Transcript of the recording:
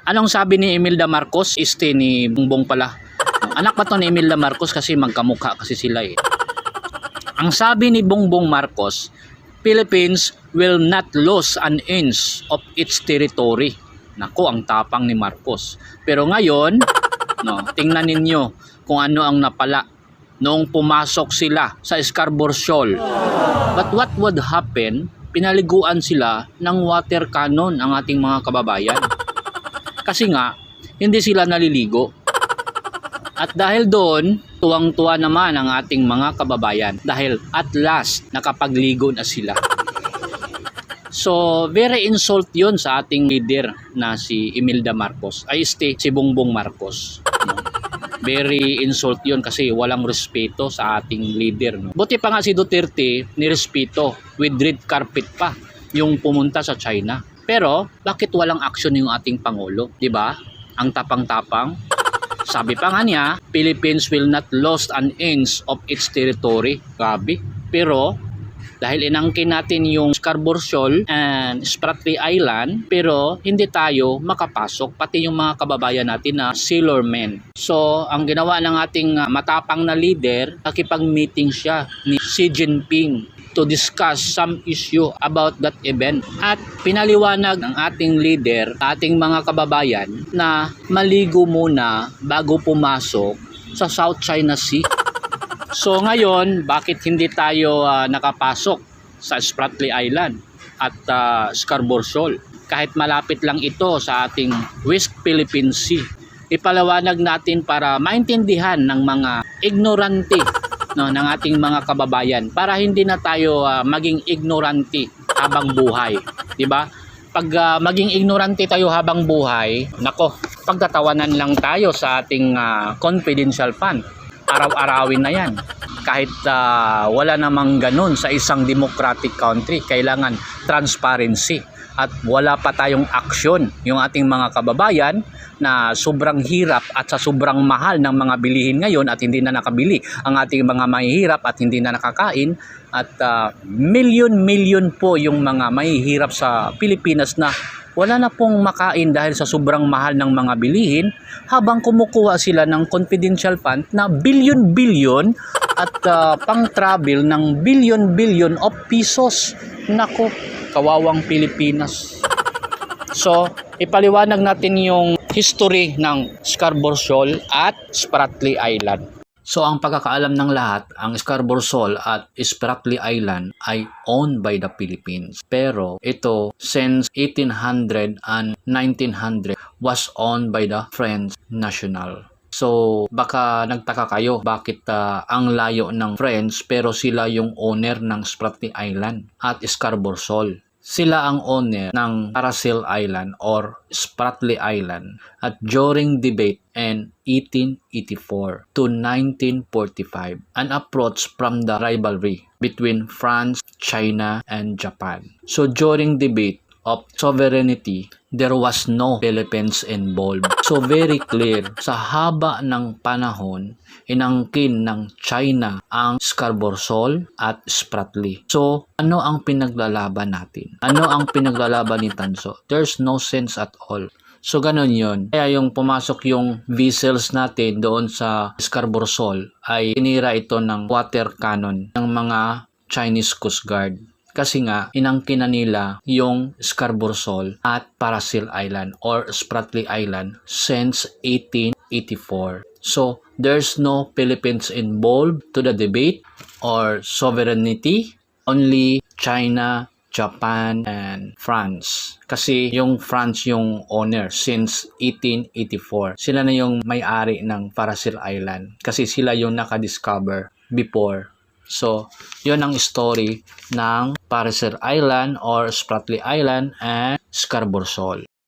Anong sabi ni Imelda Marcos? Ni Bongbong pala. Anak pa to ni Imelda Marcos kasi magkamukha kasi sila eh. Ang sabi ni Bongbong Marcos, Philippines will not lose an inch of its territory. Nako, ang tapang ni Marcos. Pero ngayon, tingnan ninyo kung ano ang napala noong pumasok sila sa Scarborough Shoal. But what would happen? Pinaliguan sila ng water cannon ang ating mga kababayan. Kasi nga, hindi sila naliligo. At dahil doon, tuwang-tuwa naman ang ating mga kababayan dahil at last nakapagligo na sila. So, very insult yun sa ating leader na si Imelda Marcos. Si Bongbong Marcos. Very insult yun kasi walang respeto sa ating leader. Buti pa nga si Duterte nirespeto with red carpet pa yung pumunta sa China. Pero, bakit walang action yung ating Pangulo? Diba? Ang tapang-tapang. Sabi pa nga niya, Philippines will not lose an inch of its territory. Grabe. Pero, dahil inangkin natin yung Scarborough Shoal and Spratly Island, pero hindi tayo makapasok, pati yung mga kababayan natin na sailormen. So, ang ginawa ng ating matapang na leader, nakipag-meeting siya ni Xi Jinping to discuss some issue about that event. At pinaliwanag ng ating leader, ating mga kababayan, na maligo muna bago pumasok sa South China Sea. So ngayon, bakit hindi tayo nakapasok sa Spratly Island at Scarborough Shoal? Kahit malapit lang ito sa ating West Philippine Sea. Ipalawanag natin para maintindihan ng mga ignorante ng ating mga kababayan para hindi na tayo maging ignorante habang buhay. Diba? Pag maging ignorante tayo habang buhay, nako, pagtatawanan lang tayo sa ating confidential fund. Araw-arawin na yan. Kahit wala namang ganun sa isang democratic country, kailangan transparency. At wala pa tayong aksyon yung ating mga kababayan na sobrang hirap at sa sobrang mahal ng mga bilihin ngayon at hindi na nakabili ang ating mga mahihirap at hindi na nakakain. At milyon-milyon po yung mga mahihirap sa Pilipinas na wala na pong makain dahil sa sobrang mahal ng mga bilihin habang kumukuha sila ng confidential fund na bilyon-bilyon at pang-travel ng bilyon-bilyon of pesos. Nako, kawawang Pilipinas. So, ipaliwanag natin yung history ng Scarborough Shoal at Spratly Island. So, ang pagkakaalam ng lahat, ang Scarborough Shoal at Spratly Island ay owned by the Philippines. Pero ito, since 1800 and 1900, was owned by the French National. So, baka nagtaka kayo bakit ang layo ng French pero sila yung owner ng Spratly Island at Scarborough Shoal. Sila ang owner ng Paracel Island or Spratly Island at during debate in 1884 to 1945, an approach from the rivalry between France, China, and Japan. So during debate of sovereignty, there was no Philippines involved. So very clear, sa haba ng panahon, inangkin ng China ang Scarborough Shoal at Spratly. So, ano ang pinaglalaban natin? Ano ang pinaglalaban ni Tanso? There's no sense at all. So, ganun yun. Kaya yung pumasok yung vessels natin doon sa Scarborough Shoal ay tinira ito ng water cannon ng mga Chinese Coast Guard. Kasi nga, inangkin na nila yung Scarborough Shoal at Paracel Island or Spratly Island since 1884. So, there's no Philippines involved to the debate or sovereignty. Only China, Japan, and France. Kasi yung France yung owner since 1884. Sila na yung may-ari ng Paracel Island. Kasi sila yung nakadiscover before. So, yun ang story ng Paracel Island or Spratly Island and Scarborough Shoal.